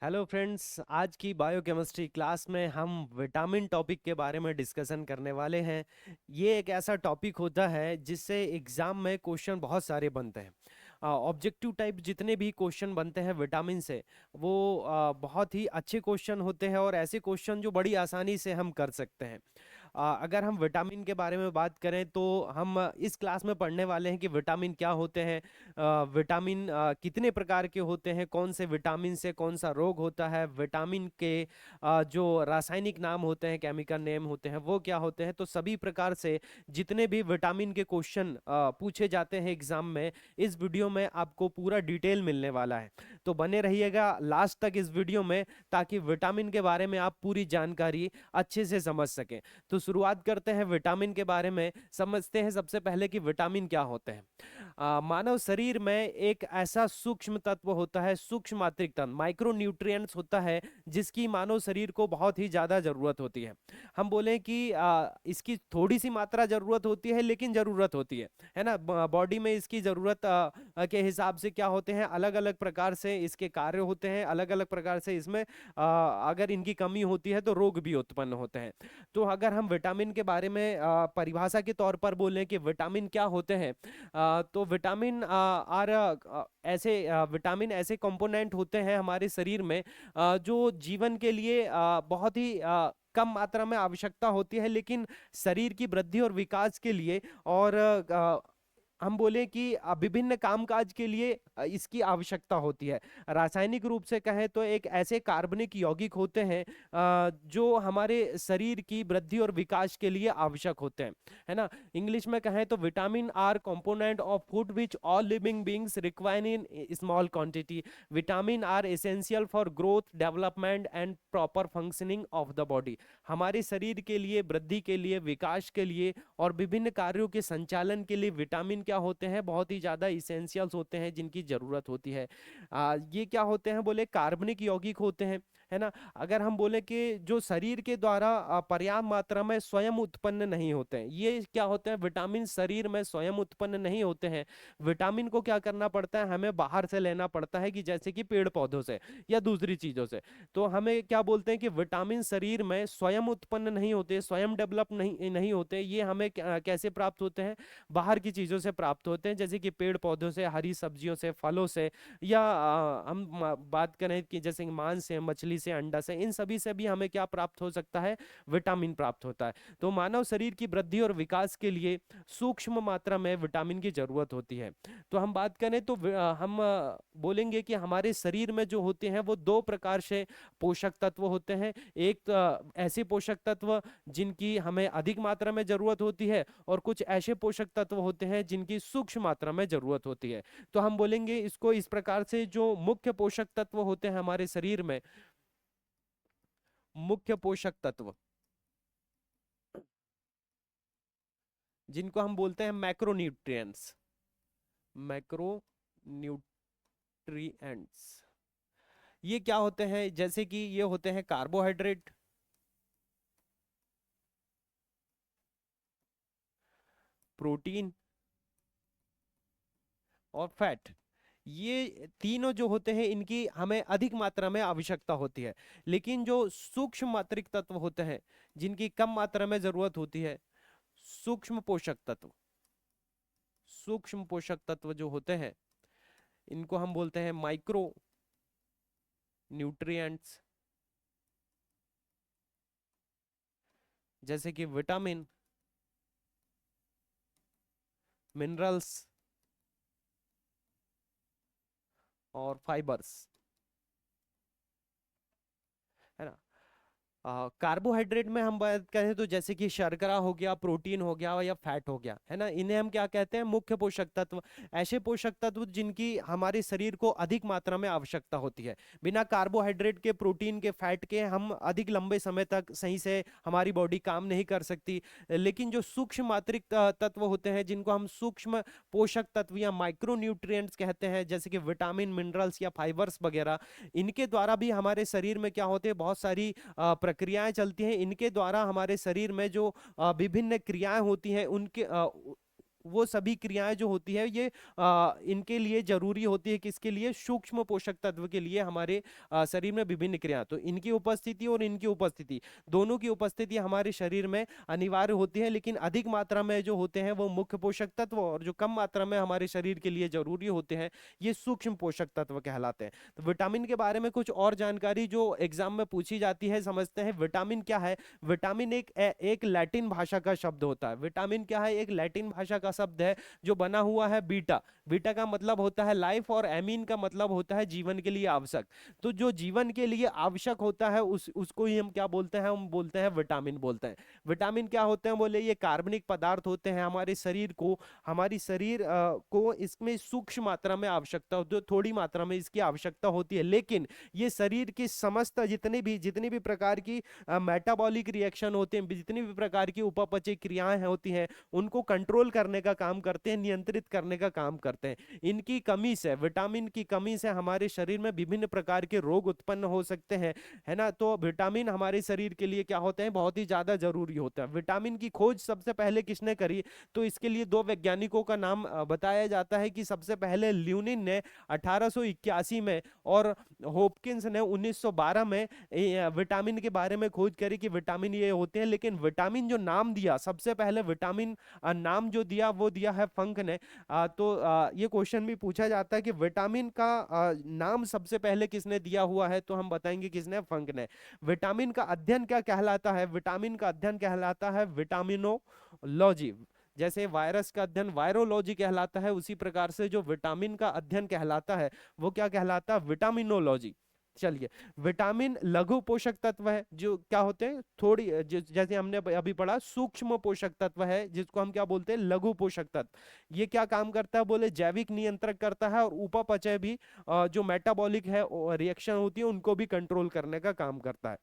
Hello friends, आज की biochemistry class में हम विटामिन टॉपिक के बारे में डिस्कशन करने वाले हैं। ये एक ऐसा टॉपिक होता है जिससे एग्जाम में क्वेश्चन बहुत सारे बनते हैं। ऑब्जेक्टिव टाइप जितने भी क्वेश्चन बनते हैं विटामिन से वो बहुत ही अच्छे क्वेश्चन होते हैं और ऐसे क्वेश्चन जो बड़ी आसानी से हम कर सकते हैं। अगर हम विटामिन के बारे में बात करें तो हम इस क्लास में पढ़ने वाले हैं कि विटामिन क्या होते हैं, विटामिन कितने प्रकार के होते हैं, कौन से विटामिन से कौन सा रोग होता है, विटामिन के जो रासायनिक नाम होते हैं, केमिकल नेम होते हैं वो क्या होते हैं। तो सभी प्रकार से जितने भी विटामिन के क्वेश्चन पूछे जाते हैं एग्जाम में, इस वीडियो में आपको पूरा डिटेल मिलने वाला है। तो बने रहिएगा लास्ट तक इस वीडियो में, ताकि विटामिन के बारे में आप पूरी जानकारी अच्छे से समझ सकें। तो शुरुआत करते हैं विटामिन के बारे में, समझते हैं सबसे पहले कि विटामिन क्या होते हैं। मानव शरीर में एक ऐसा सूक्ष्म तत्व होता है, सूक्ष्म मात्रिक तत्व, माइक्रो न्यूट्रिएंट्स होता है, जिसकी मानव शरीर को बहुत ही ज्यादा जरूरत होती है। हम बोले कि इसकी थोड़ी सी मात्रा जरूरत होती है, लेकिन जरूरत होती है ना। बॉडी में इसकी जरूरत के हिसाब से क्या होते हैं, अलग अलग प्रकार से इसके कार्य होते हैं, अलग अलग प्रकार से इसमें अगर इनकी कमी होती है तो रोग भी उत्पन्न होते हैं। तो अगर हम विटामिन के बारे में परिभाषा के तौर पर बोलें कि विटामिन क्या होते हैं, तो विटामिन आर ऐसे विटामिन ऐसे कंपोनेंट होते हैं हमारे शरीर में जो जीवन के लिए बहुत ही कम मात्रा में आवश्यकता होती है, लेकिन शरीर की वृद्धि और विकास के लिए और हम बोले कि विभिन्न कामकाज के लिए इसकी आवश्यकता होती है। रासायनिक रूप से कहें तो एक ऐसे कार्बनिक यौगिक होते हैं जो हमारे शरीर की वृद्धि और विकास के लिए आवश्यक होते हैं, है ना। इंग्लिश में कहें तो vitamin are component of food which all living beings require in small quantity. Vitamin are essential for growth, development and proper functioning of the body. हमारे शरीर के लिए, वृद्धि के लिए, विकास के लिए और विभिन्न कार्यों के संचालन के लिए विटामिन क्या होते हैं, बहुत ही ज्यादा इसेंशियल्स होते हैं, जिनकी जरूरत होती है। ये क्या होते हैं, बोले कार्बनिक यौगिक होते हैं, है ना। अगर हम बोले कि जो शरीर के द्वारा पर्याप्त मात्रा में स्वयं उत्पन्न नहीं होते हैं, ये क्या होते हैं, विटामिन शरीर में स्वयं उत्पन्न नहीं होते हैं। विटामिन को क्या करना पड़ता है, हमें बाहर से लेना पड़ता है, कि जैसे कि पेड़ पौधों से या दूसरी चीजों से। तो हमें क्या बोलते हैं कि विटामिन शरीर में स्वयं उत्पन्न नहीं होते, स्वयं डेवलप नहीं नहीं होते। ये हमें कैसे प्राप्त होते हैं, बाहर की चीजों से प्राप्त होते हैं, जैसे कि पेड़ पौधों से, हरी सब्जियों से, फलों से, या हम बात करें कि जैसे कि मांस से, मछली से, अंडा से, इन सभी से भी हमें क्या प्राप्त हो सकता है, विटामिन प्राप्त होता है। तो मानव शरीर की वृद्धि और विकास के लिए सूक्ष्म मात्रा में विटामिन की जरूरत होती है। तो हम बात करें तो हम बोलेंगे कि हमारे शरीर में जो होते हैं वो दो प्रकार से पोषक तत्व होते हैं। एक तो ऐसे पोषक तत्व जिनकी हमें अधिक मात्रा में जरूरत होती है, और कुछ ऐसे पोषक तत्व होते हैं जिनकी सूक्ष्म मात्रा में जरूरत होती है। तो हम बोलेंगे इसको इस प्रकार से, जो मुख्य पोषक तत्व होते हैं हमारे शरीर में, मुख्य पोषक तत्व जिनको हम बोलते हैं मैक्रोन्यूट्रिएंट्स, मैक्रोन्यूट्रिएंट्स, ये क्या होते हैं, जैसे कि ये होते हैं कार्बोहाइड्रेट, प्रोटीन और फैट। ये तीनों जो होते हैं इनकी हमें अधिक मात्रा में आवश्यकता होती है। लेकिन जो सूक्ष्म मात्रिक तत्व होते हैं जिनकी कम मात्रा में जरूरत होती है, सूक्ष्म पोषक तत्व, सूक्ष्म पोषक तत्व जो होते हैं इनको हम बोलते हैं माइक्रो न्यूट्रिएंट्स, जैसे कि विटामिन, मिनरल्स और फाइबर्स, है ना। कार्बोहाइड्रेट में हम बात करें तो जैसे कि शर्करा हो गया, प्रोटीन हो गया या फैट हो गया, है ना, इन्हें हम क्या कहते हैं, मुख्य पोषक तत्व। ऐसे पोषक तत्व जिनकी हमारे शरीर को अधिक मात्रा में आवश्यकता होती है। बिना कार्बोहाइड्रेट के, प्रोटीन के, फैट के हम अधिक लंबे समय तक सही से हमारी बॉडी काम नहीं कर सकती। लेकिन जो सूक्ष्म मात्रिक तत्व होते हैं जिनको हम सूक्ष्म पोषक तत्व या माइक्रो न्यूट्रिएंट्स कहते हैं, जैसे कि विटामिन, मिनरल्स या फाइबर्स वगैरह, इनके द्वारा भी हमारे शरीर में क्या होते हैं, बहुत सारी प्रक्रियाएं चलती हैं। इनके द्वारा हमारे शरीर में जो विभिन्न क्रियाएं होती हैं, वो सभी क्रियाएं जो होती है ये इनके लिए जरूरी होती है, किसके लिए? सूक्ष्म पोषक तत्व के लिए हमारे शरीर में विभिन्न क्रिया, तो इनकी उपस्थिति और इनकी उपस्थिति, दोनों की उपस्थिति हमारे शरीर में अनिवार्य होती है, लेकिन अधिक मात्रा में जो होते हैं वो मुख्य पोषक तत्व, और जो कम मात्रा में हमारे शरीर के लिए जरूरी होते हैं ये सूक्ष्म पोषक तत्व कहलाते हैं। तो विटामिन के बारे में कुछ और जानकारी जो एग्जाम में पूछी जाती है, समझते हैं विटामिन क्या है। विटामिन एक लैटिन भाषा का शब्द होता है। विटामिन क्या है? एक लैटिन भाषा का शब्द है जो बना हुआ है बीटा। बीटा का मतलब होता है लाइफ, और एमीन का मतलब होता है जीवन के लिए आवश्यक। तो जो जीवन के लिए आवश्यक होता है उसको ही हम क्या बोलते हैं? हम बोलते हैं विटामिन बोलते हैं। विटामिन क्या होते हैं? बोले ये कार्बनिक पदार्थ होते हैं, हमारे शरीर को, हमारी शरीर को इसमें सूक्ष्म मात्रा में आवश्यकता होती है, थोड़ी मात्रा में इसकी आवश्यकता होती है, लेकिन ये शरीर की समस्त जितनी भी प्रकार की मेटाबॉलिक रिएक्शन होते हैं, जितनी भी प्रकार की उपापचय क्रियाएं होती हैं, उनको कंट्रोल करने का काम करते हैं, नियंत्रित करने का काम करते हैं। इनकी कमी से, विटामिन की कमी से हमारे शरीर में विभिन्न प्रकार के रोग उत्पन्न हो सकते हैं, है ना। तो विटामिन हमारे शरीर के लिए क्या होते हैं? बहुत ही ज्यादा जरूरी होता है। विटामिन की खोज सबसे पहले किसने करी? तो इसके लिए दो वैज्ञानिकों का नाम बताया जाता है कि सबसे पहले ल्यूनिन ने 1881 में, और होपकिंस ने 1912 में विटामिन के बारे में खोज करी कि विटामिन ये होते हैं। लेकिन विटामिन जो नाम दिया सबसे पहले, विटामिन नाम जो दिया वो दिया है फंक ने। तो ये क्वेश्चन भी पूछा जाता है कि विटामिन का नाम सबसे पहले किसने दिया हुआ है, तो हम बताएंगे किसने? फंक ने। विटामिन का अध्ययन क्या कहलाता है? विटामिन का अध्ययन कहलाता है विटामिनोलॉजी। जैसे वायरस का अध्ययन वायरोलॉजी कहलाता है, उसी प्रकार से जो विटामिन का अध्ययन कहलाता है वो क्या कहलाता है? विटामिनोलॉजी। चलिए, विटामिन लघु पोषक तत्व है, जो क्या होते हैं? थोड़ी जैसे हमने अभी पढ़ा, सूक्ष्म पोषक तत्व है जिसको हम क्या बोलते हैं? लघु पोषक तत्व। ये क्या काम करता है? बोले जैविक नियंत्रक करता है, और उपापचय भी, जो मेटाबॉलिक है रिएक्शन होती है उनको भी कंट्रोल करने का काम करता है।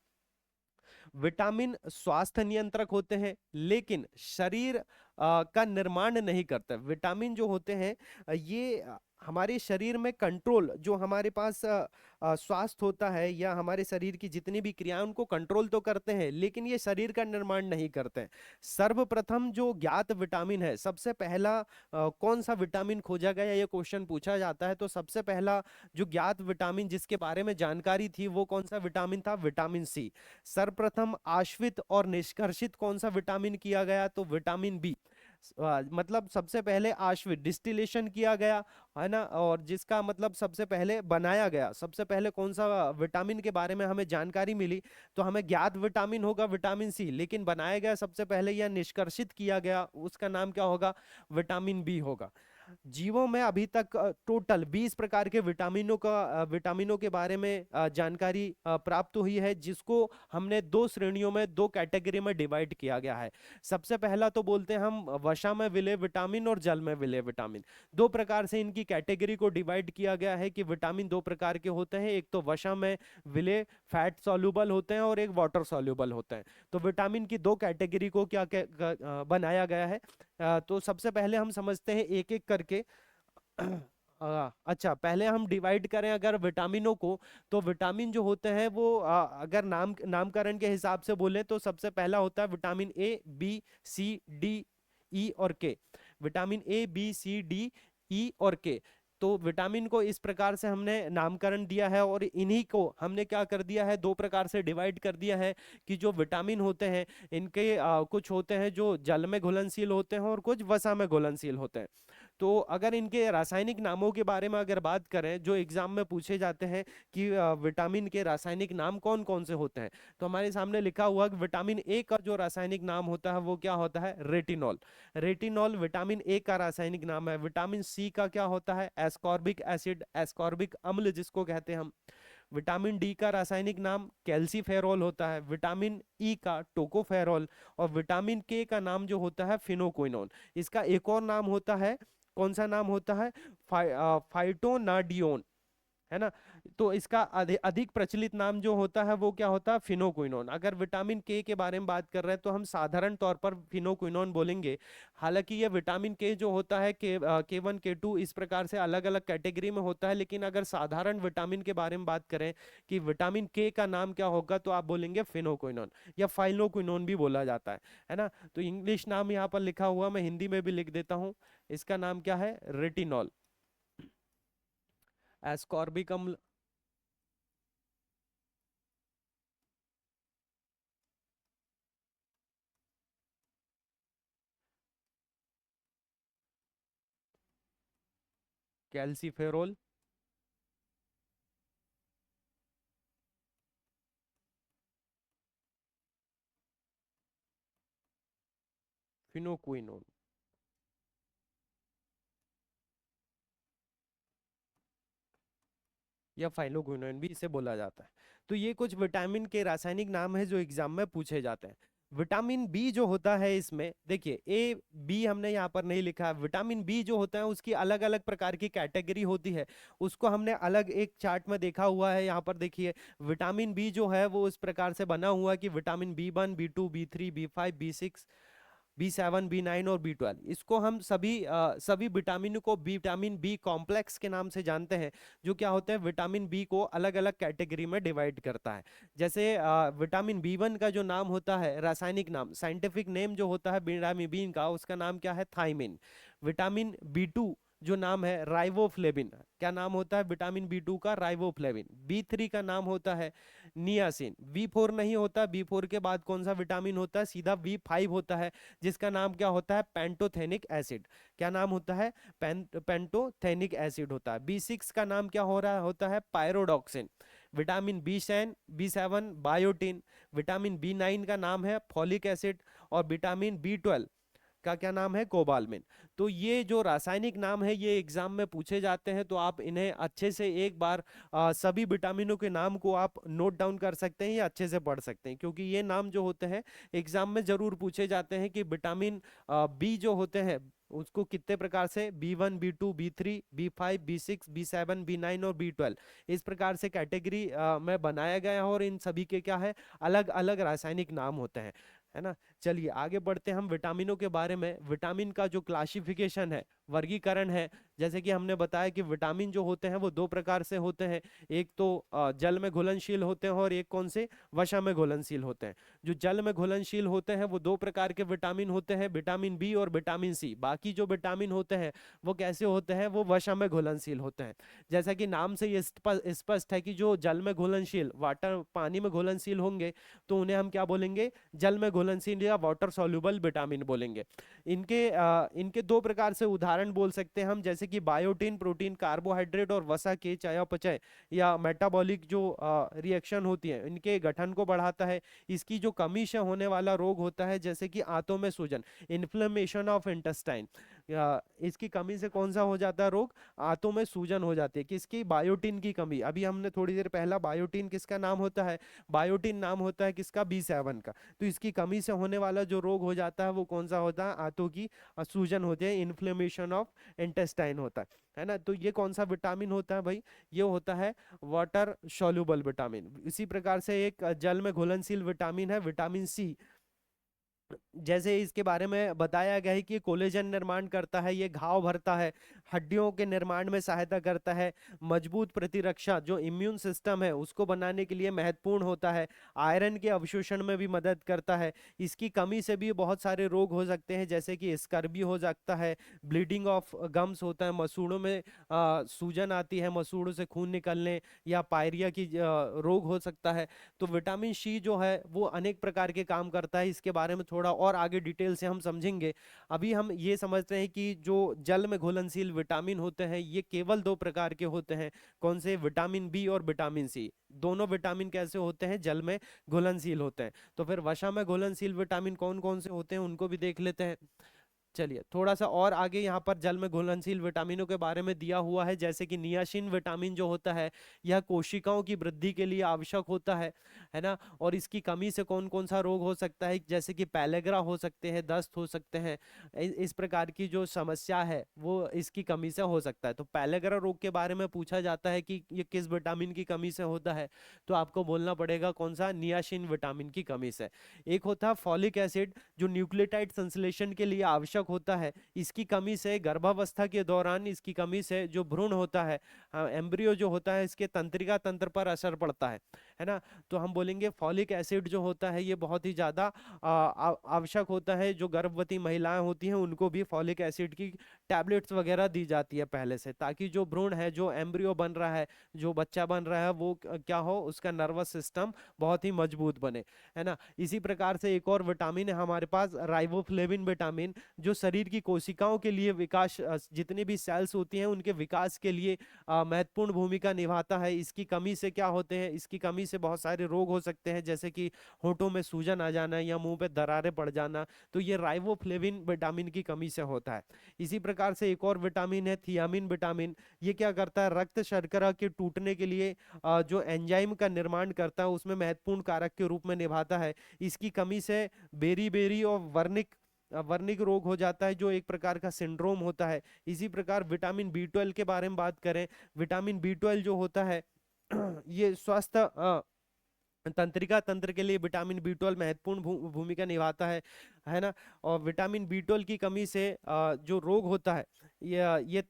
विटामिन स्वास्थ्य नियंत्रक होते हैं, लेकिन शरीर का निर्माण नहीं करते। विटामिन जो होते हैं ये हमारे शरीर में कंट्रोल, जो हमारे पास स्वास्थ्य होता है या हमारे शरीर की जितनी भी क्रियाएं उनको कंट्रोल तो करते हैं, लेकिन ये शरीर का निर्माण नहीं करते हैं। सर्वप्रथम जो ज्ञात विटामिन है, सबसे पहला कौन सा विटामिन खोजा गया, ये क्वेश्चन पूछा जाता है। तो सबसे पहला जो ज्ञात विटामिन जिसके बारे में जानकारी थी वो कौन सा विटामिन था? Vitamin C. सर्वप्रथम आश्वित और निष्कर्षित कौन सा विटामिन किया गया? तो विटामिन बी। मतलब सबसे पहले आश्वित डिस्टिलेशन किया गया, है ना, और जिसका मतलब सबसे पहले बनाया गया। सबसे पहले कौन सा विटामिन के बारे में हमें जानकारी मिली, तो हमें ज्ञात विटामिन होगा विटामिन सी, लेकिन बनाया गया सबसे पहले या निष्कर्षित किया गया उसका नाम क्या होगा? विटामिन बी होगा। जीवों में अभी तक टोटल 20 प्रकार के विटामिनों के बारे में जानकारी प्राप्त हुई है, जिसको हमने दो श्रेणियों में, दो कैटेगरी में डिवाइड किया गया है। सबसे पहला तो बोलते हैं हम वसा में विलेय विटामिन और जल में विलेय विटामिन। दो प्रकार से इनकी कैटेगरी को डिवाइड किया गया है कि विटामिन दो प्रकार के होते हैं, एक तो वसा में विलेय फैट सॉल्युबल होते हैं, और एक वाटर सॉल्युबल होते हैं। तो विटामिन की दो कैटेगरी को बनाया गया है। तो सबसे पहले हम समझते हैं एक एक करके। अच्छा, पहले हम डिवाइड करें अगर विटामिनों को, तो विटामिन जो होते हैं वो अगर नामकरण के हिसाब से बोले तो सबसे पहला होता है vitamin A, B, C, D, E और K. Vitamin A, B, C, D, E और के। तो विटामिन को इस प्रकार से हमने नामकरण दिया है, और इन्हीं को हमने क्या कर दिया है? दो प्रकार से डिवाइड कर दिया है कि जो विटामिन होते हैं इनके कुछ होते हैं जो जल में घुलनशील होते हैं, और कुछ वसा में घुलनशील होते हैं। तो अगर इनके रासायनिक नामों के बारे में अगर बात करें, जो एग्जाम में पूछे जाते हैं कि विटामिन के रासायनिक नाम कौन कौन से होते हैं, तो हमारे सामने लिखा हुआ कि विटामिन ए का जो रासायनिक नाम होता है वो क्या होता है? रेटिनॉल। रेटिनॉल विटामिन ए का रासायनिक नाम है। विटामिन सी का क्या होता है? एस्कॉर्बिक एसिड, एस्कॉर्बिक अम्ल जिसको कहते हैं हम। विटामिन डी का रासायनिक नाम कैल्सीफेरॉल होता है। विटामिन ई का टोकोफेरॉल। और विटामिन के का नाम जो होता है फिनोक्विनोन। इसका एक और नाम होता है, कौन सा नाम होता है? फाइटोनाडियोन, है ना। तो इसका अधिक प्रचलित नाम जो होता है वो क्या होता है, फिनोक्विनोन। अगर विटामिन के बारे में बात कर रहे हैं तो हम साधारण तौर पर फिनोक्विनोन बोलेंगे। हालांकि ये विटामिन के जो होता है के 1 के 2 इस प्रकार से अलग अलग कैटेगरी में होता है, लेकिन अगर साधारण विटामिन के बारे में बात करें कि विटामिन के का नाम क्या होगा, तो आप बोलेंगे फिनोक्विनोन या फाइलोक्विनोन भी बोला जाता है ना। तो इंग्लिश नाम यहाँ पर लिखा हुआ, मैं हिंदी में भी लिख देता हूँ। इसका नाम क्या है, रेटिनॉल, एस्कॉर्बिकम। कैल्सीफेरोल, फिनोक्विनोन या फाइलोक्विनोन भी इसे बोला जाता है। तो ये कुछ विटामिन के रासायनिक नाम है जो एग्जाम में पूछे जाते हैं। विटामिन बी जो होता है, इसमें देखिए ए बी हमने यहाँ पर नहीं लिखा है। विटामिन बी जो होता है उसकी अलग अलग प्रकार की कैटेगरी होती है, उसको हमने अलग एक चार्ट में देखा हुआ है। यहाँ पर देखिए, विटामिन बी जो है वो इस प्रकार से बना हुआ है कि vitamin B1 B2 B3 B5 B6 B7 B9 और B12, इसको हम सभी विटामिन को विटामिन बी कॉम्प्लेक्स के नाम से जानते हैं, जो क्या होते हैं, विटामिन बी को अलग अलग कैटेगरी में डिवाइड करता है। जैसे विटामिन B1 का जो नाम होता है, रासायनिक नाम, साइंटिफिक नेम जो होता है विटामिन बी का, उसका नाम क्या है, थाइमिन। विटामिन B2 जो नाम है राइबोफ्लेविन, क्या नाम होता है विटामिन B2 का, राइबोफ्लेविन। B3 का नाम होता है नियासिन। B4 नहीं होता, B4 के बाद कौन सा विटामिन होता है, सीधा B5 होता है, जिसका नाम क्या होता है, पेंटोथेनिक एसिड। क्या नाम होता है, पेंटोथेनिक एसिड होता है। B6 का नाम क्या हो रहा होता है, pyridoxine. Vitamin B7 biotin. Vitamin B9 का नाम है फॉलिक एसिड। और विटामिन B12 का क्या नाम है, कोबालमिन। तो ये जो रासायनिक नाम है ये एग्जाम में पूछे जाते हैं, तो आप इन्हें अच्छे से एक बार सभी विटामिनों के नाम को आप नोट डाउन कर सकते हैं या अच्छे से पढ़ सकते हैं, क्योंकि ये नाम जो होते हैं एग्जाम में जरूर पूछे जाते हैं कि विटामिन बी जो होते हैं उसको कितने प्रकार से, B1 B2 B3 B5 B6 B7 B9 और B12 इस प्रकार से कैटेगरी में बनाया गया है, और इन सभी के क्या है, अलग अलग रासायनिक नाम होते हैं, है ना। चलिए आगे बढ़ते हैं हम विटामिनों के बारे में। विटामिन का जो क्लासिफिकेशन है, वर्गीकरण है, जैसे कि हमने बताया कि विटामिन जो होते हैं वो दो प्रकार से होते हैं। एक तो जल में घुलनशील होते हैं, और एक कौन से, वसा में घुलनशील होते हैं। जो जल में घुलनशील होते हैं वो दो प्रकार के विटामिन होते हैं, विटामिन बी और विटामिन सी। बाकी जो विटामिन होते हैं वो कैसे होते हैं, वो वसा में घुलनशील होते हैं। जैसा कि नाम से ये स्पष्ट है कि जो जल में घुलनशील, वाटर पानी में घुलनशील होंगे, तो उन्हें हम क्या बोलेंगे, जल में घुलनशील या वाटर सॉल्युबल विटामिन बोलेंगे। इनके दो प्रकार से उदाहरण बोल सकते हैं हम, जैसे कि बायोटिन, प्रोटीन, कार्बोहाइड्रेट, और वसा के चयापचय या मेटाबॉलिक जो रिएक्शन होती है इनके गठन को बढ़ाता है। इसकी जो कमी से होने वाला रोग होता है, जैसे कि आंतों में सूजन, इन्फ्लेमेशन ऑफ इंटेस्टाइन, इसकी कमी से कौन सा हो जाता है रोग, आंतों में सूजन हो जाती है। किसकी, बायोटिन की कमी। अभी हमने थोड़ी देर पहला बायोटिन किसका नाम होता है, बायोटिन नाम होता है किसका, B7 का। तो इसकी कमी से होने वाला जो रोग हो जाता है वो कौन सा होता है, आंतों की सूजन होती है, इन्फ्लेमेशन ऑफ इंटेस्टाइन होता है ना। तो ये कौन सा विटामिन होता है भाई, ये होता है वाटर सॉल्युबल विटामिन। इसी प्रकार से एक जल में घुलनशील विटामिन है विटामिन सी। जैसे इसके बारे में बताया गया है कि कोलेजन निर्माण करता है, ये घाव भरता है, हड्डियों के निर्माण में सहायता करता है, मजबूत प्रतिरक्षा, जो इम्यून सिस्टम है उसको बनाने के लिए महत्वपूर्ण होता है, आयरन के अवशोषण में भी मदद करता है। इसकी कमी से भी बहुत सारे रोग हो सकते हैं, जैसे कि स्कर्वी हो सकता है, ब्लीडिंग ऑफ गम्स होता है, मसूड़ों में सूजन आती है, मसूड़ों से खून निकलने, या पायरिया की रोग हो सकता है। तो विटामिन सी जो है वो अनेक प्रकार के काम करता है, इसके बारे में थोड़ा और आगे डिटेल से हम समझेंगे। अभी हम ये समझते हैं कि जो जल में घुलनशील विटामिन होते हैं ये केवल दो प्रकार के होते हैं, कौन से, विटामिन बी और विटामिन सी। दोनों विटामिन कैसे होते हैं, जल में घुलनशील होते हैं। तो फिर वसा में घुलनशील विटामिन कौन कौन से होते हैं उनको भी देख लेते हैं। चलिए थोड़ा सा और आगे यहाँ पर जल में घुलनशील विटामिनों के बारे में दिया हुआ है, जैसे कि नियासिन विटामिन जो होता है यह कोशिकाओं की वृद्धि के लिए आवश्यक होता है ना। और इसकी कमी से कौन कौन सा रोग हो सकता है, जैसे कि पैलेग्रा हो सकते हैं, दस्त हो सकते हैं। इस प्रकार की जो समस्या है वो इसकी कमी से हो सकता है। तो पैलेग्रा रोग के बारे में पूछा जाता है कि ये किस विटामिन की कमी से होता है, तो आपको बोलना पड़ेगा कौन सा, नियासिन विटामिन की कमी से। एक होता है फॉलिक एसिड जो न्यूक्लियोटाइड संश्लेषण के लिए आवश्यक होता है, इसकी कमी से गर्भावस्था के दौरान इसकी कमी से जो भ्रूण होता है, एम्ब्रियो जो होता है, इसके तंत्रिका तंत्र पर असर पड़ता है ना। तो हम बोलेंगे फॉलिक एसिड जो होता है ये बहुत ही ज्यादा आवश्यक होता है। जो गर्भवती महिलाएं होती हैं उनको भी फॉलिक एसिड की टैबलेट्स वगैरह दी जाती है पहले से, ताकि जो भ्रूण है, जो एम्ब्रियो बन रहा है, जो बच्चा बन रहा है, वो क्या हो, उसका नर्वस सिस्टम बहुत ही मजबूत बने, है ना। इसी प्रकार से एक और विटामिन है हमारे पास, राइबोफ्लेविन विटामिन, जो शरीर की कोशिकाओं के लिए विकास, जितनी भी सेल्स होती हैं उनके विकास के लिए महत्वपूर्ण भूमिका निभाता है। इसकी कमी से क्या होते हैं, इसकी कमी से बहुत सारे रोग हो सकते हैं, जैसे कि होठों में सूजन आ जाना या मुंह पे दरारें पड़ जाना, तो ये राइबोफ्लेविन विटामिन की कमी से होता है। इसी प्रकार से एक और विटामिन है थियामिन विटामिन, ये क्या करता है, रक्त शर्करा के टूटने के लिए जो एंजाइम का निर्माण करता है उसमें महत्वपूर्ण कारक के रूप में निभाता है। इसकी कमी से बेरी बेरी और वर्निक रोग हो जाता है, जो एक प्रकार का सिंड्रोम होता है। इसी प्रकार विटामिन बी 12 के बारे में बात करें, विटामिन बी 12 जो होता है ये स्वस्थ तंत्रिका तंत्र के लिए विटामिन बी 12 महत्वपूर्ण भूमिका निभाता है ना। और विटामिन बी 12 की कमी से जो रोग होता है, ये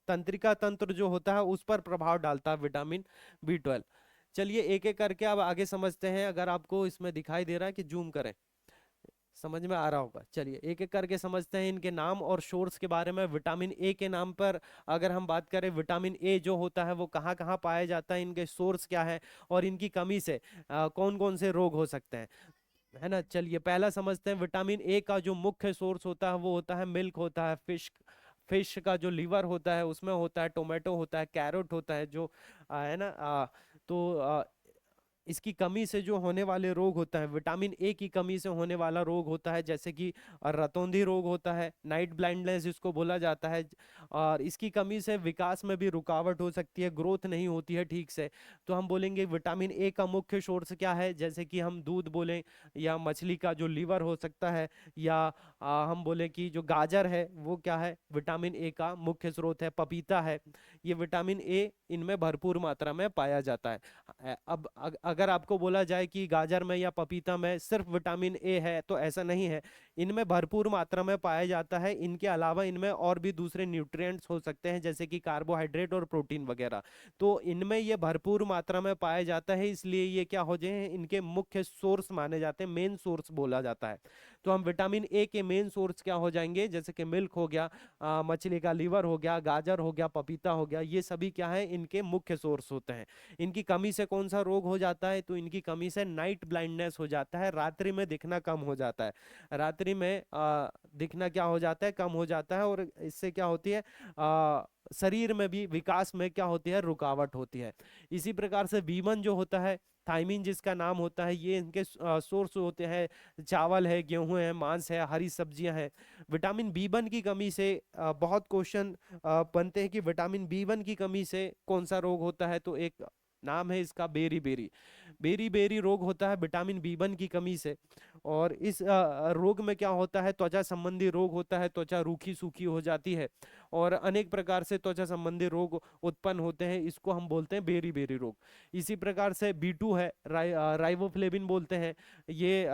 तंत्रिका तंत्र जो होता है उस पर प्रभाव डालता है विटामिन बी 12। चलिए एक एक करके अब आगे समझते हैं। अगर आपको इसमें दिखाई दे रहा है कि जूम करें, समझ में आ रहा होगा। चलिए एक एक करके समझते हैं इनके नाम और सोर्स के बारे में। विटामिन ए के नाम पर अगर हम बात करें, विटामिन ए जो होता है वो कहाँ कहाँ पाया जाता है, इनके सोर्स क्या है, और इनकी कमी से कौन कौन से रोग हो सकते हैं, है ना। चलिए पहला समझते हैं। विटामिन ए का जो मुख्य सोर्स होता है वो होता है मिल्क, होता है फिश। फिश का जो लीवर होता है उसमें होता है, टोमेटो होता है, कैरोट होता है, जो है ना। तो इसकी कमी से जो होने वाले रोग होता है, विटामिन ए की कमी से होने वाला रोग होता है, जैसे कि रतौंधी रोग होता है, नाइट ब्लाइंडनेस जिसको बोला जाता है। और इसकी कमी से विकास में भी रुकावट हो सकती है, ग्रोथ नहीं होती है ठीक से। तो हम बोलेंगे विटामिन ए का मुख्य सोर्स क्या है, जैसे कि हम दूध बोलें, या मछली का जो लीवर हो सकता है, या हम बोले कि जो गाजर है वो क्या है, विटामिन ए का मुख्य स्रोत है। पपीता है, ये विटामिन ए इनमें भरपूर मात्रा में पाया जाता है। अब अगर आपको बोला जाए कि गाजर में या पपीता में सिर्फ विटामिन ए है, तो ऐसा नहीं है। इनमें भरपूर मात्रा में पाया जाता है। इनके अलावा इनमें और भी दूसरे न्यूट्रिएंट्स हो सकते हैं, जैसे कि कार्बोहाइड्रेट और प्रोटीन वगैरह। तो इनमें ये भरपूर मात्रा में पाया जाता है, इसलिए ये क्या हो जाए, इनके मुख्य सोर्स माने जाते हैं, मेन सोर्स बोला जाता है। तो हम विटामिन ए के मेन सोर्स क्या हो जाएंगे, जैसे कि मिल्क हो गया, मछली का लीवर हो गया, गाजर हो गया, पपीता हो गया, ये सभी क्या है, इनके मुख्य सोर्स होते हैं। इनकी कमी से कौन सा रोग हो जाता है, तो इनकी कमी से नाइट ब्लाइंडनेस हो जाता है, रात्रि में दिखना कम हो जाता है। रात्रि में दिखना क्या हो जाता है, कम हो जाता है। और इससे क्या होती है, शरीर में भी विकास में क्या होती है, रुकावट होती है। इसी प्रकार से बीमन जो होता है, थाइमिन जिसका नाम होता है, ये इनके सोर्स होते हैं, चावल है, गेहूं है, मांस है, हरी सब्जियां हैं। विटामिन बी 1 की कमी से बहुत क्वेश्चन बनते हैं कि विटामिन बी 1 की कमी से कौन सा रोग होता है, तो एक नाम है इसका बेरी बेरी। बेरी बेरी रोग होता है विटामिन बी 1 की कमी से। और इस रोग में क्या होता है, त्वचा संबंधी रोग होता है, त्वचा रूखी सूखी हो जाती है, और अनेक प्रकार से त्वचा संबंधी रोग उत्पन्न होते हैं, इसको हम बोलते हैं बेरी बेरी रोग। इसी प्रकार से बी 2 है, राइबोफ्लेविन बोलते हैं। ये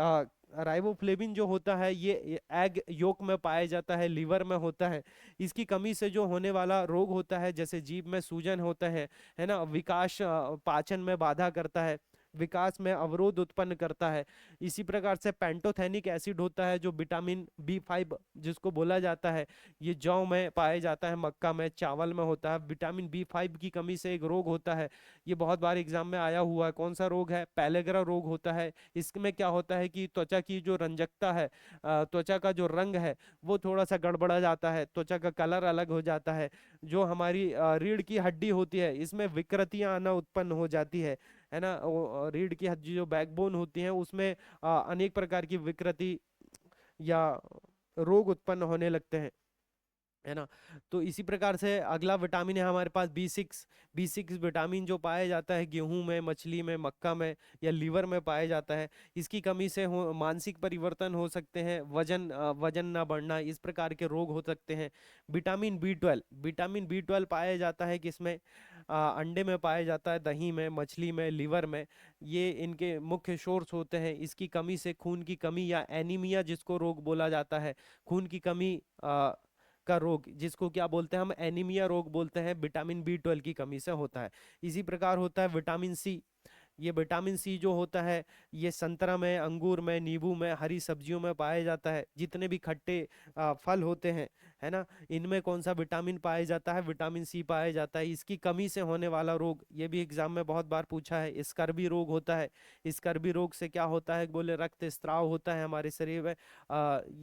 राइबोफ्लेविन जो होता है ये एग योक में पाया जाता है, लीवर में होता है। इसकी कमी से जो होने वाला रोग होता है, जैसे जीभ में सूजन होता है ना, विकास, पाचन में बाधा करता है, विकास में अवरोध उत्पन्न करता है। इसी प्रकार से पेंटोथेनिक एसिड होता है, जो विटामिन बी 5 जिसको बोला जाता है, ये जौ में पाया जाता है, मक्का में, चावल में होता है। विटामिन बी 5 की कमी से एक रोग होता है, ये बहुत बार एग्जाम में आया हुआ है, कौन सा रोग है, पैलेग्रा रोग होता है। इसमें क्या होता है कि त्वचा की जो रंजकता है, त्वचा का जो रंग है वो थोड़ा सा गड़बड़ा जाता है, त्वचा का कलर अलग हो जाता है। जो हमारी रीढ़ की हड्डी होती है इसमें विकृतियां आना उत्पन्न हो जाती है ना। रीढ़ की हड्डी जो बैकबोन होती है उसमें अनेक प्रकार की विकृति या रोग उत्पन्न होने लगते हैं, है ना। तो इसी प्रकार से अगला विटामिन है हमारे पास बी 6। बी 6 विटामिन जो पाया जाता है गेहूं में, मछली में, मक्का में या लीवर में पाया जाता है। इसकी कमी से मानसिक परिवर्तन हो सकते हैं, वजन ना बढ़ना, इस प्रकार के रोग हो सकते हैं। विटामिन बी 12 पाया जाता है किसमें? अंडे में पाया जाता है, दही में, मछली में, लीवर में। ये इनके मुख्य सोर्स होते हैं। इसकी कमी से खून की कमी या एनीमिया जिसको रोग बोला जाता है, खून की कमी का रोग, जिसको क्या बोलते हैं हम? एनीमिया रोग बोलते हैं, विटामिन बी 12 की कमी से होता है। इसी प्रकार होता है विटामिन सी। ये विटामिन सी जो होता है, ये संतरा में, अंगूर में, नींबू में, हरी सब्जियों में पाया जाता है। जितने भी खट्टे फल होते हैं, है ना, इनमें कौन सा विटामिन पाया जाता है? विटामिन सी पाया जाता है। इसकी कमी से होने वाला रोग, ये भी एग्जाम में बहुत बार पूछा है, स्कर्वी रोग होता है। स्कर्वी रोग से क्या होता है? बोले रक्त स्त्राव होता है हमारे शरीर में।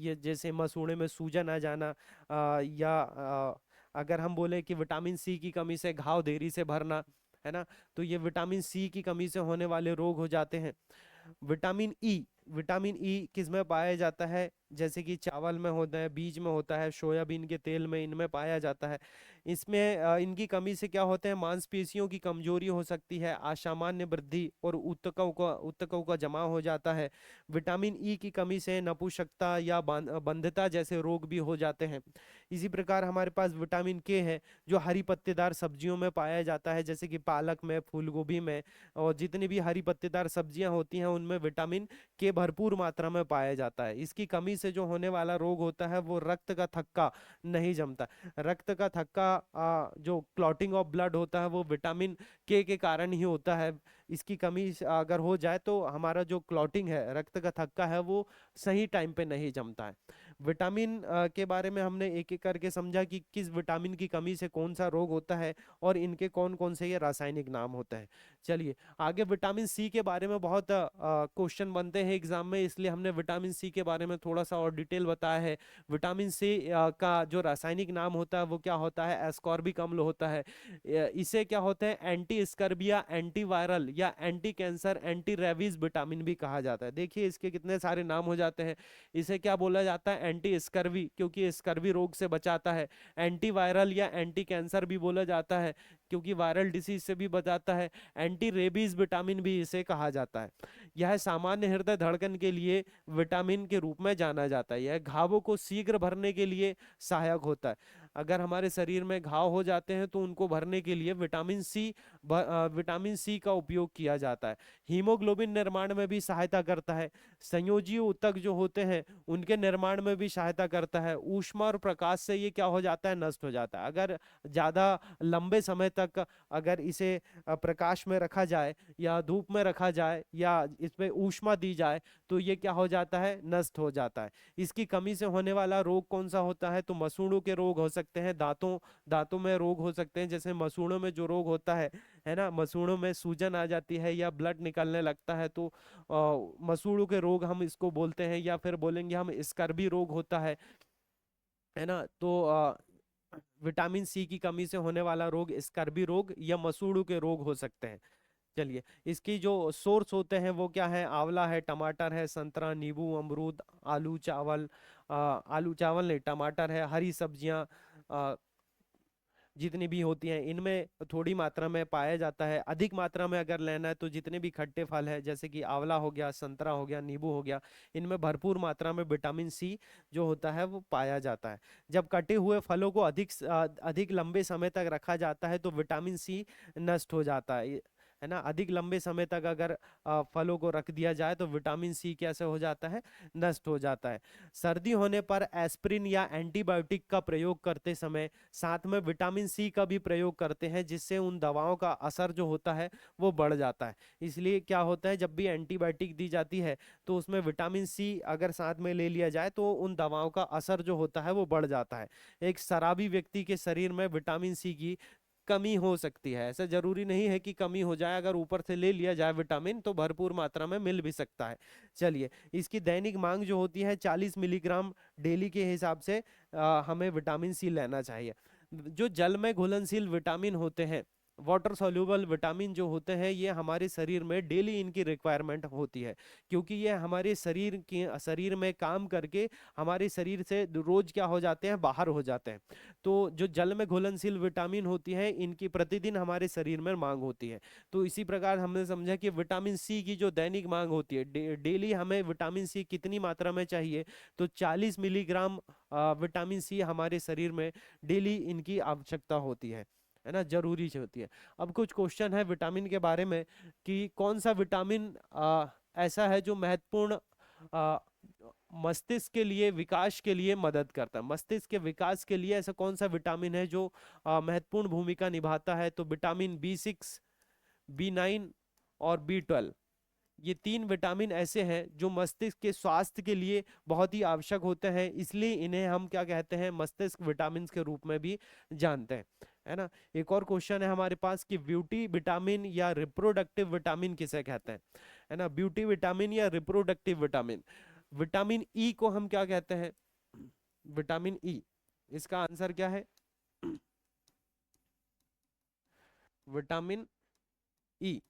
ये जैसे मसूड़े में सूजन आ जाना, या अगर हम बोले कि विटामिन सी की कमी से घाव देरी से भरना, है ना, तो ये विटामिन सी की कमी से होने वाले रोग हो जाते हैं। विटामिन ई किस में पाया जाता है? जैसे कि चावल में होता है, बीज में होता है, सोयाबीन के तेल में, इनमें पाया जाता है। इसमें इनकी कमी से क्या होते हैं? मांसपेशियों की कमजोरी हो सकती है, असामान्य वृद्धि और ऊतकों का जमा हो जाता है। विटामिन ई की कमी से नपुंसकता या बंध्यता जैसे रोग भी हो जाते हैं। इसी प्रकार हमारे पास विटामिन के है, जो हरी पत्तेदार सब्जियों में पाया जाता है, जैसे कि पालक में, फूल गोभी में, और जितनी भी हरी पत्तेदार सब्जियां होती हैं उनमें विटामिन के भरपूर मात्रा में पाया जाता है। इसकी कमी से जो होने वाला रोग होता है वो रक्त का थक्का नहीं जमता। रक्त का थक्का, जो क्लॉटिंग ऑफ ब्लड होता है, वो विटामिन के कारण ही होता है। इसकी कमी अगर हो जाए तो हमारा जो क्लॉटिंग है, रक्त का थक्का है, वो सही टाइम पे नहीं जमता है। विटामिन के बारे में हमने एक एक करके समझा कि किस विटामिन की कमी से कौन सा रोग होता है और इनके कौन कौन से ये रासायनिक नाम होते हैं। चलिए आगे, विटामिन सी के बारे में बहुत क्वेश्चन बनते हैं एग्जाम में, इसलिए हमने विटामिन सी के बारे में थोड़ा सा और डिटेल बताया है। विटामिन सी का जो रासायनिक नाम होता है वो क्या होता है? एस्कॉर्बिक अम्ल होता है। इसे क्या होते हैं? एंटी स्कर्बिया, एंटी वायरल या anti cancer, anti rabies vitamin भी कहा जाता है। देखिए इसके कितने सारे नाम हो जाते हैं। इसे क्या बोला जाता है? एंटी स्कर्वी, क्योंकि स्कर्वी रोग से बचाता है। एंटी वायरल या एंटी कैंसर भी बोला जाता है, क्योंकि वायरल डिसीज से भी बचाता है। एंटी रेबीज विटामिन भी इसे कहा जाता है। यह सामान्य हृदय धड़कन के लिए विटामिन के रूप में जाना जाता है। यह घावों को शीघ्र भरने के लिए सहायक होता है। अगर हमारे शरीर में घाव हो जाते हैं तो उनको भरने के लिए विटामिन सी का उपयोग किया जाता है। हीमोग्लोबिन निर्माण में भी सहायता करता है। संयोजी ऊतक जो होते हैं उनके निर्माण में भी सहायता करता है। ऊष्मा और प्रकाश से ये क्या हो जाता है? नष्ट हो जाता है। अगर ज्यादा लंबे समय तक अगर इसे प्रकाश में रखा जाए या धूप में रखा जाए या इसमें ऊष्मा दी जाए तो ये क्या हो जाता है? नष्ट हो जाता है। इसकी कमी से होने वाला रोग कौन सा होता है? तो मसूड़ों के रोग हो सकते हैं, दांतों दांतों में रोग हो सकते हैं। जैसे मसूड़ों में जो रोग होता है ना, मसूड़ों में सूजन आ जाती है या ब्लड निकलने लगता है, तो मसूड़ों के रोग हम इसको बोलते हैं, या फिर बोलेंगे हम स्कर्वी रोग होता है ना। तो विटामिन सी की कमी से होने वाला रोग स्कर्वी रोग या मसूड़ों के रोग हो सकते हैं। चलिए, इसकी जो सोर्स होते हैं वो क्या है? आंवला है, टमाटर है, संतरा, नींबू, अमरूद, आलू चावल, आलू चावल नहीं, टमाटर है, हरी सब्जियां जितनी भी होती हैं इनमें थोड़ी मात्रा में पाया जाता है। अधिक मात्रा में अगर लेना है तो जितने भी खट्टे फल है, जैसे कि आंवला हो गया, संतरा हो गया, नींबू हो गया, इनमें भरपूर मात्रा में विटामिन सी जो होता है वो पाया जाता है। जब कटे हुए फलों को अधिक लंबे समय तक रखा जाता है तो विटामिन सी नष्ट हो जाता है ना। अधिक लंबे समय तक अगर फलों को रख दिया जाए तो विटामिन सी कैसे हो जाता है? नष्ट हो जाता है। सर्दी होने पर एस्पिरिन या एंटीबायोटिक का प्रयोग करते समय साथ में विटामिन सी का भी प्रयोग करते हैं, जिससे उन दवाओं का असर जो होता है वो बढ़ जाता है। इसलिए क्या होता है, जब भी एंटीबायोटिक दी जाती है तो उसमें विटामिन सी अगर साथ में ले लिया जाए तो उन दवाओं का असर जो होता है वो बढ़ जाता है। एक शराबी व्यक्ति के शरीर में विटामिन सी की कमी हो सकती है। ऐसा जरूरी नहीं है कि कमी हो जाए, अगर ऊपर से ले लिया जाए विटामिन तो भरपूर मात्रा में मिल भी सकता है। चलिए, इसकी दैनिक मांग जो होती है 40 मिलीग्राम डेली के हिसाब से हमें विटामिन सी लेना चाहिए। जो जल में घुलनशील विटामिन होते हैं वाटर सॉल्युबल विटामिन जो होते हैं ये हमारे शरीर में डेली इनकी रिक्वायरमेंट होती है, क्योंकि ये हमारे शरीर में काम करके हमारे शरीर से रोज क्या हो जाते हैं, बाहर हो जाते हैं। तो जो जल में घुलनशील विटामिन होती है इनकी प्रतिदिन हमारे शरीर में मांग होती है। तो इसी प्रकार हमने समझा कि विटामिन सी की जो दैनिक मांग होती है, डेली हमें विटामिन सी कितनी मात्रा में चाहिए, तो 40 मिलीग्राम विटामिन सी हमारे शरीर में डेली इनकी आवश्यकता होती है ना, जरूरी से होती है। अब कुछ क्वेश्चन है विटामिन के बारे में कि कौन सा विटामिन ऐसा है जो महत्वपूर्ण आ, मस्तिष्क के लिए विकास के लिए मदद करता है। मस्तिष्क के विकास के लिए ऐसा कौन सा विटामिन है जो महत्वपूर्ण भूमिका निभाता है, तो विटामिन B6, B9 और B12। ये तीन विटामिन ऐसे हैं जो मस्तिष्क के स्वास्थ्य के लिए बहुत ही आवश्यक होते हैं, इसलिए इन्हें हम क्या कहते हैं, मस्तिष्क विटामिन के रूप में भी जानते हैं, है ना। एक और क्वेश्चन है हमारे पास कि ब्यूटी विटामिन या रिप्रोडक्टिव विटामिन किसे कहते हैं, है ना। ब्यूटी विटामिन या रिप्रोडक्टिव विटामिन, विटामिन ई को हम क्या कहते हैं, विटामिन ई, इसका आंसर क्या है, विटामिन ई।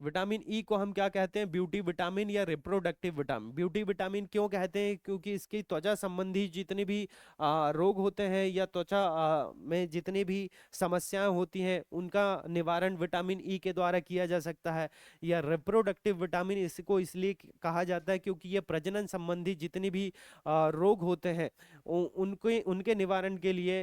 विटामिन ई को हम क्या कहते हैं, ब्यूटी विटामिन या रिप्रोडक्टिव विटामिन। ब्यूटी विटामिन क्यों कहते हैं, क्योंकि इसकी त्वचा संबंधी जितने भी रोग होते हैं या त्वचा में जितनी भी समस्याएं होती हैं उनका निवारण विटामिन ई के द्वारा किया जा सकता है। या रिप्रोडक्टिव विटामिन इसको इसलिए कहा जाता है क्योंकि ये प्रजनन संबंधी जितनी भी रोग होते हैं उनके उनके निवारण के लिए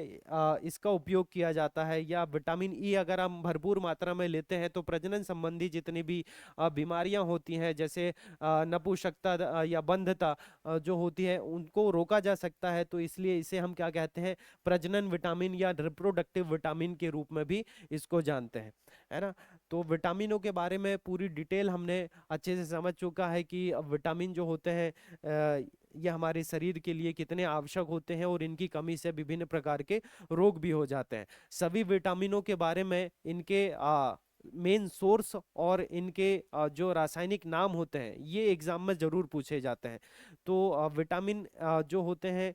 इसका उपयोग किया जाता है। या विटामिन ई अगर हम भरपूर मात्रा में लेते हैं तो प्रजनन संबंधी जितनी भी बीमारियां होती हैं, जैसे नपुंसकता या बंधता जो होती है, उनको रोका जा सकता है। तो इसलिए इसे हम क्या कहते हैं, प्रजनन विटामिन या रिप्रोडक्टिव विटामिन के रूप में भी इसको जानते हैं, है ना। तो विटामिनों के बारे में पूरी डिटेल हमने अच्छे से समझ चुका है कि विटामिन जो होते हैं ये हमारे शरीर के लिए कितने आवश्यक होते हैं और इनकी कमी से विभिन्न प्रकार के रोग भी हो जाते हैं। सभी विटामिनों के बारे में, इनके मेन सोर्स और इनके जो रासायनिक नाम होते हैं ये एग्जाम में जरूर पूछे जाते हैं। तो विटामिन जो होते हैं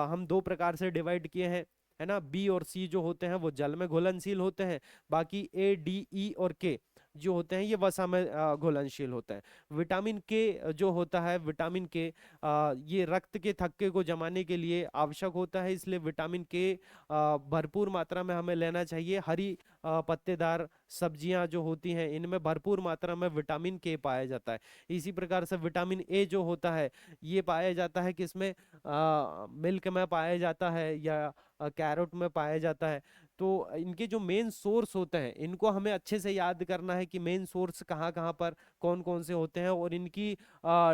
हम दो प्रकार से डिवाइड किए हैं, है ना। बी और सी जो होते हैं वो जल में घुलनशील होते हैं, बाकी A, D, E और के जो होते हैं ये वसा में घुलनशील होते हैं। विटामिन के जो होता है, विटामिन के ये रक्त के थक्के को जमाने के लिए आवश्यक होता है, इसलिए विटामिन के भरपूर मात्रा में हमें लेना चाहिए। हरी पत्तेदार सब्जियां जो होती हैं इनमें भरपूर मात्रा में विटामिन के पाया जाता है। इसी प्रकार से विटामिन ए जो होता है ये पाया जाता है किसमें, मिल्क में पाया जाता है या कैरोट में पाया जाता है। तो इनके जो मेन सोर्स होते हैं इनको हमें अच्छे से याद करना है कि मेन सोर्स कहाँ कहाँ पर कौन कौन से होते हैं, और इनकी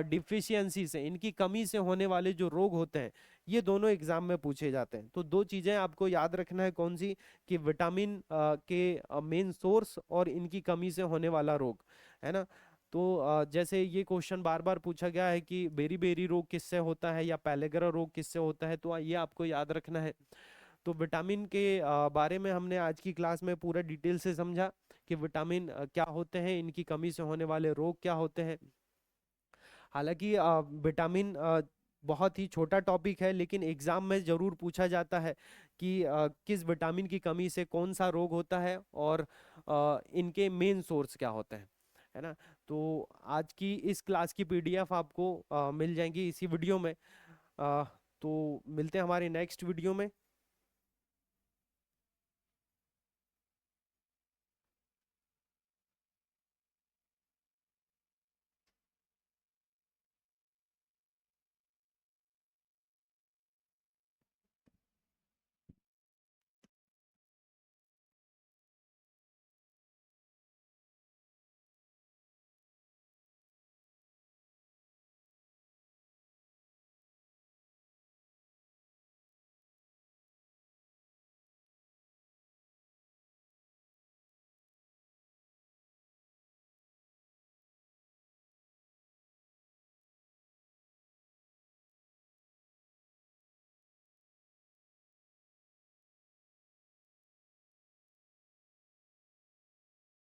डिफिशियंसी से, इनकी कमी से होने वाले जो रोग होते हैं ये दोनों एग्जाम में पूछे जाते हैं। तो दो चीजें आपको याद रखना है, कौन सी, कि विटामिन के मेन सोर्स और इनकी कमी से होने वाला रोग, है ना। तो जैसे ये क्वेश्चन बार बार पूछा गया है कि बेरी बेरी रोग किससे होता है या पैलेग्रा रोग किससे होता है, तो ये आपको याद रखना है। तो विटामिन के बारे में हमने आज की क्लास में पूरा डिटेल से समझा कि विटामिन क्या होते हैं, इनकी कमी से होने वाले रोग क्या होते हैं। हालांकि विटामिन बहुत ही छोटा टॉपिक है, लेकिन एग्जाम में जरूर पूछा जाता है कि किस विटामिन की कमी से कौन सा रोग होता है और इनके मेन सोर्स क्या होते हैं, है ना। तो आज की इस क्लास की PDF आपको मिल जाएंगी इसी वीडियो में। तो मिलते हैं हमारे नेक्स्ट वीडियो में।